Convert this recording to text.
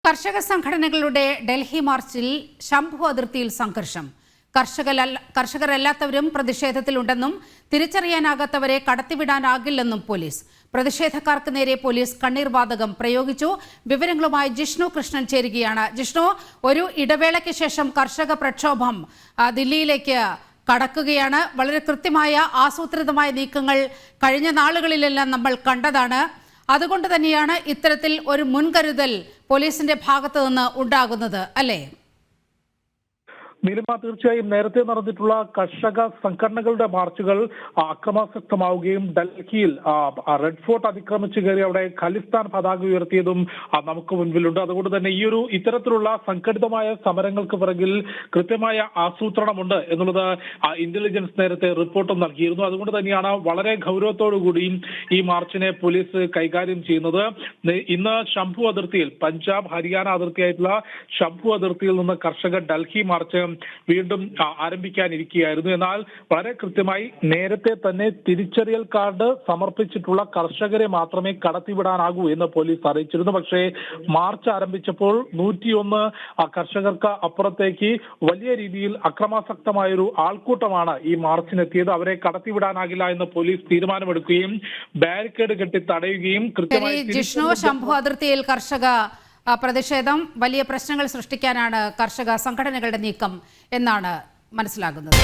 കർഷക സംഘടനകളുടെ ഡൽഹി മാർച്ചിൽ ശംഭു അതിർത്തിയിൽ സംഘർഷം. കർഷകരല്ലാത്തവരും പ്രതിഷേധത്തിലുണ്ടെന്നും തിരിച്ചറിയാനാകാത്തവരെ കടത്തിവിടാനാകില്ലെന്നും പോലീസ്. പ്രതിഷേധക്കാർക്ക് നേരെ പോലീസ് കണ്ണീർവാതകം പ്രയോഗിച്ചു. വിവരങ്ങളുമായി ജിഷ്ണു കൃഷ്ണൻ ചേരുകയാണ്. ജിഷ്ണു, ഒരു ഇടവേളയ്ക്ക് ശേഷം കർഷക പ്രക്ഷോഭം ദില്ലിയിലേക്ക് കടക്കുകയാണ്. വളരെ കൃത്യമായ ആസൂത്രിതമായ നീക്കങ്ങൾ കഴിഞ്ഞ നാളുകളിലെല്ലാം നമ്മൾ കണ്ടതാണ്. അതുകൊണ്ട് തന്നെയാണ് ഇത്തരത്തിൽ ഒരു മുൻകരുതൽ പോലീസിന്റെ ഭാഗത്ത് നിന്ന് ഉണ്ടാകുന്നത്, അല്ലേ? നീലിമ, തീർച്ചയായും നേരത്തെ നടന്നിട്ടുള്ള കർഷക സംഘടനകളുടെ മാർച്ചുകൾ അക്രമാസക്തമാവുകയും ഡൽഹിയിൽ റെഡ് ഫോർട്ട് അതിക്രമിച്ചു കയറി അവിടെ ഖലിസ്ഥാൻ പതാക ഉയർത്തിയതും നമുക്ക് മുൻപിലുണ്ട്. അതുകൊണ്ട് തന്നെ ഇത്തരത്തിലുള്ള സംഘടിതമായ സമരങ്ങൾക്ക് പിറകിൽ കൃത്യമായ ആസൂത്രണമുണ്ട് എന്നുള്ളത് ഇന്റലിജൻസ് നേരത്തെ റിപ്പോർട്ടും നൽകിയിരുന്നു. അതുകൊണ്ട് തന്നെയാണ് വളരെ ഗൗരവത്തോടുകൂടി ഈ മാർച്ചിനെ പോലീസ് കൈകാര്യം ചെയ്യുന്നത്. ഇന്ന് ശംഭു അതിർത്തിയിൽ, പഞ്ചാബ് ഹരിയാന അതിർത്തിയായിട്ടുള്ള ശംഭു അതിർത്തിയിൽ നിന്ന് കർഷകർ ഡൽഹി മാർച്ച് വീണ്ടും ആരംഭിക്കാനിരിക്കുകയായിരുന്നു. എന്നാൽ വളരെ കൃത്യമായി നേരത്തെ തന്നെ തിരിച്ചറിയൽ കാർഡ് സമർപ്പിച്ചിട്ടുള്ള കർഷകരെ മാത്രമേ കടത്തിവിടാനാകൂ എന്ന് പോലീസ് അറിയിച്ചിരുന്നു. പക്ഷേ മാർച്ച് ആരംഭിച്ചപ്പോൾ 101 കർഷകർക്ക് അപ്പുറത്തേക്ക് വലിയ രീതിയിൽ അക്രമാസക്തമായൊരു ആൾക്കൂട്ടമാണ് ഈ മാർച്ചിനെത്തിയത്. അവരെ കടത്തിവിടാനാകില്ല എന്ന് പോലീസ് തീരുമാനമെടുക്കുകയും ബാരിക്കേഡ് കെട്ടി തടയുകയും കൃത്യമായി ശംഭു അതിർത്തിയിൽ കർഷക പ്രതിഷേധം വലിയ പ്രശ്നങ്ങൾ സൃഷ്ടിക്കാനാണ് കർഷക സംഘടനകളുടെ നീക്കം എന്നാണ് മനസ്സിലാകുന്നത്.